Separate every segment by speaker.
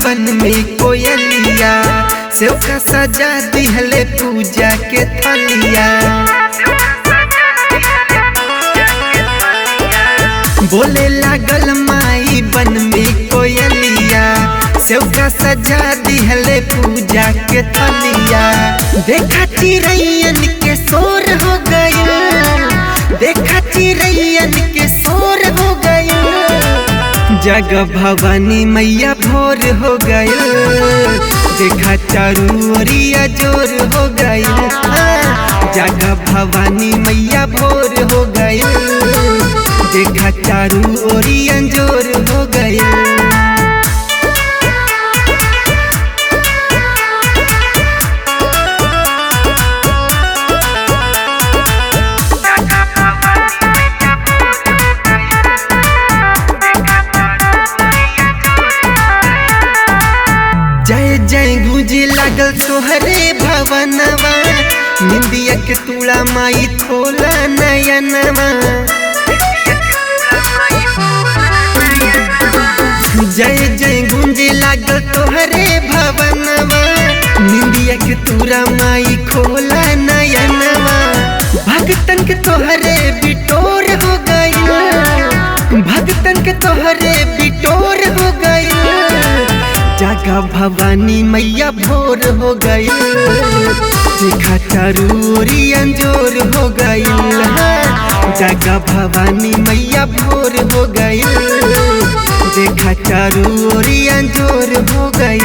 Speaker 1: बन में कोयलिया सेव का सजा दिहले पूजा के थलिया। बोले लागल माई बन में कोयलिया सेव का सजा दिहले पूजा के थलिया। देखा चिड़ैयन के शोर हो गया, देखा चिड़ैयन के शोर हो गया। जग भवानी मैया भोर हो गया, देखा चारू ओरिया जोर हो गया। जग भवानी मैया भोर हो गया, देखा चारू ओरिया जोर हो गया। जय जय गूंजे लागल तोहरे भवनवा, निंदिया के तुड़ा माई खोला नयनवा। जय जय गूंजे लागल तोहरे भवनवा, निंदिया के तुड़ा माई खोला नयनवा। भगतन के तोहरे बिटोर हो गया, भगतन के तोहरे बिटोर हो गया। जगा भवानी मैया भोर हो गई, देखा चारू ओरिया जोर हो गई। जगा भवानी मैया भोर हो गई, देखा चारू ओरिया जोर हो गई।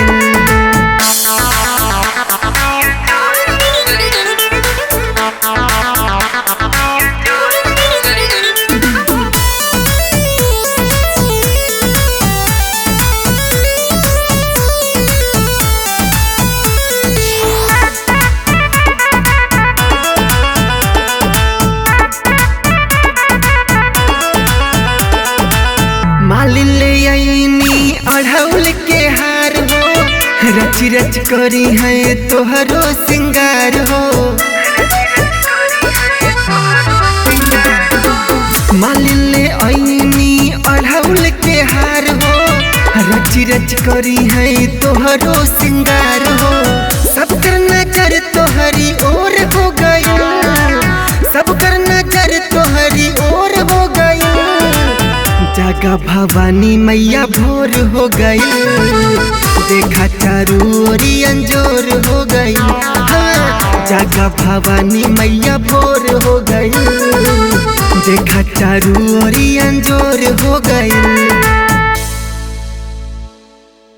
Speaker 1: मालिन ले आईनी अढ़ौल के हार हो, रच रच करी है तोहरो सिंगार हो। मालिन ले आईनी अढ़ौल के हार हो, रच रच करी है तोहरो सिंगार हो। सबकर नजर तोहरी ओर हो गई, सबकर नजर तोहरी ओर हो गई। जगा भवानी मैया भोर हो गई, देखा चारू ओरिया जोर हो गई। जगा भवानी मैया भोर हो गई, देखा चारू ओरिया जोर हो गई।